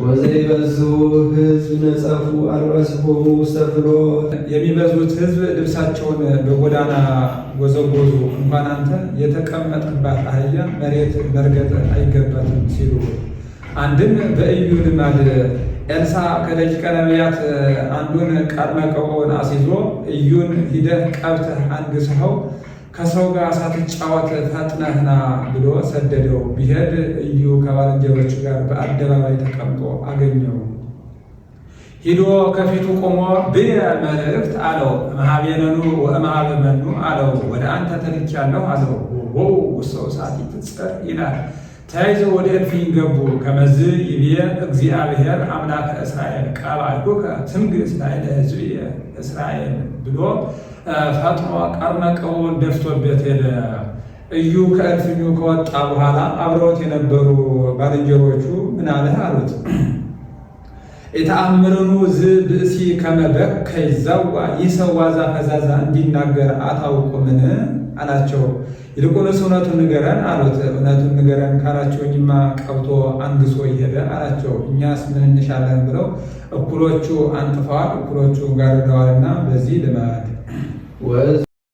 ወዘይበዙ ሕዝብ ነጸፉ አልባስሆሙ ውስተ ፍኖት። የሚበዙት ሕዝብ ልብሳቸውን በጎዳና ጎዘጎዙ፣ እንኳን አንተ የተቀመጥክባት አህያ መሬት መርገጥ አይገባትም ሲሉ። አንድም በኢዩ ልማድ ኤልሳዕ ከደቂቀ ነቢያት አንዱን ቀርመቀውን አስይዞ ኢዩን ሂደህ ቀብተህ አንግሥኸው ከሰው ጋር ሳትጫወት ፈጥነህ ና ብሎ ሰደደው። ቢሄድ ኢዩ ከባልንጀሮቹ ጋር በአደባባይ ተቀምጦ አገኘው። ሂዶ ከፊቱ ቆሞ ብየ መልእክት አለው። እምኀቤነኑ ወእምኀበ መኑ አለው። ወደ አንተ ተልኬአለሁ አለው። ወው ውስተ እሳቲት ትጽር ይላል። ተያይዘው ወደ እልፍኝ ገቡ። ከመዝ ይብየ እግዚአብሔር አምላከ እስራኤል ቀባእኩከ ትንግሥ ላዕለ ሕዝብየ እስራኤል ብሎ ፈጥኖ ቀርመቀውን ደፍቶበት ሄደ። ኢዩ ከእልፍኙ ከወጣ በኋላ አብረውት የነበሩ ባልንጀሮቹ ምን አለህ አሉት። የተአምርኑ ዝ ብእሲ ከመ በከይ ዘዋ፣ ይህ ሰው ዋዛ ፈዛዛ እንዲናገር አታውቁምን አላቸው። ይልቁንስ እውነቱን ንገረን አሉት። እውነቱን ንገረን ካላቸውኝማ ቀብቶ አንግሶ ይሄደ አላቸው። እኛስ ምን እንሻለን ብለው እኩሎቹ አንጥፈዋል፣ እኩሎቹ ጋርደዋልና በዚህ ልማድ